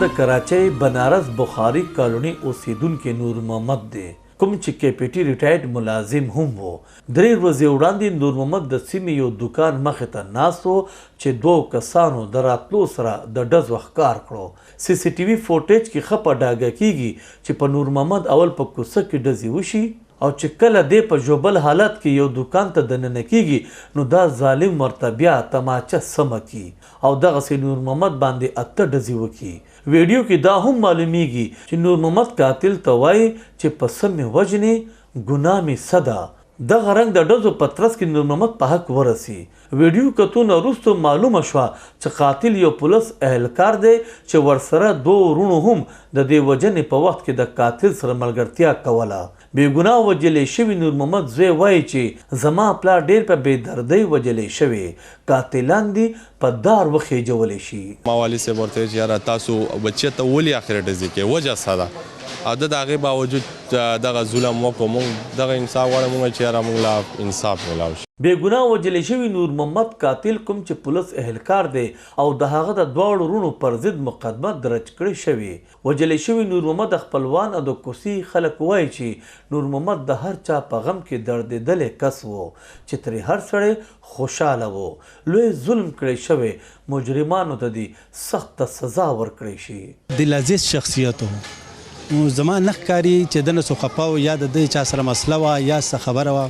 د کراچۍ بنارس بخاري کالوني اوسیدونکي نور محمد دی، کوم چې KPT ریټایرډ ملازم هم و. 3 ورځې وړاندې نور محمد د سیمې یو دکان مخې ته ناست و چې 2 کسانو د راتلو سره د ډزو ښکار کړو. CCTV فوټیج کې ښه په ډاګه کیږي چې په نور محمد اول په کوڅه کې ډزې وشي او چې کله دی په ژوبل حالت کې یو دکان ته دننه کیږي نو دا ظالم ورته بیا تماچه سمه کی او دغسې نور محمد باندې 8 ډزې وکړي. ویډیو کې دا هم معلومیږي چې نور محمد قاتل ته وایي چې په څه مې وژنې ګناه مې څه ده. دغه رنګ د ډزو په ترڅ کې نور محمد په حق ورسي. ویډیو کتو نه وروسته معلومه شوه چې قاتل یو پولیس اهلکار دی چې ورسره 2 وروڼو هم د دې وژنې په وخت کې د قاتل سره ملګرتیا کوله. بېګناه وجلې شوي نور محمد زوی وایي چې زما پلار ډېر په بېدردۍ وجلې شوی، قاتلان دي په دار وخېجولی شي. ما والد صاحب ورته ویل چې یاره تاسو بچی ته ولې اخر ډزې کوئ، وجه څه ده؟ او د هغې باوجود دغه ظلم وکړو. موږ دغه انصاف غواړو موږ چې یاره موږ له انصاف میلاو شي. بېګناه وجلې شوي نور محمد قاتل کوم چې پولیس اهلکار دی او د هغه د 2 وروڼو پر ضد مقدمه درج کړې شوې. وجلې شوي نور محمد خپلوان او د کوڅې خلک وایي چې نور محمد د هر چا په غم کې دردېدلی کس و چې ترې هر سړی خوشحاله و. لوی ظلم کړی شوی، مجرمانو ته دې سخته سزا ورکړی شي. دلعزیز شخصیت و، زما نه ښکاري چې دنه څه خفه و یا د دې چا سره مسله وه یا څه خبره وه.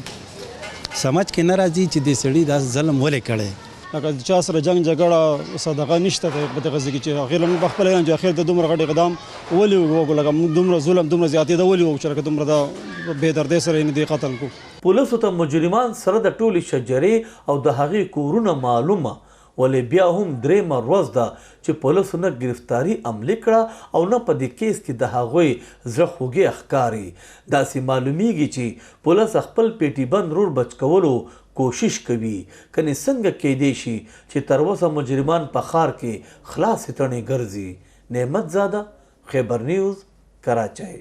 سمجھ کې نه راځي چې دې سړي دا ظلم ولې کړی. لکه چا سره جنګ جګړه صدقه نشته په دغه ځای کې چې اخر موږ پخپله ویل چې اخر د دومره غټ اقدام ولې وکړو، لکه موږ دومره ظلم دومره زیاتېده ولې وکړو چې لکه دومره د بېدردۍ سره یې دې قتل کړو. پولیسو ته مجرمان سره د ټولې شجرې او د هغې کورونه معلومه، ولې بیا هم 3مه ورځ ده چې پولیسو نه ګرفتاري عملي کړه او نه په دې کیس کې د هغوی زړه خوږې ښکاري. داسې معلومیږي چې پولیس خپل پیټي بند رول بچ کولو کوشش کوي. کنې څنګه کیدی شي چې تر اوسه مجرمان په ښار کې خلاصې تڼې ګرځي. نعمت زاده، خیبر نیوز، کراچۍ.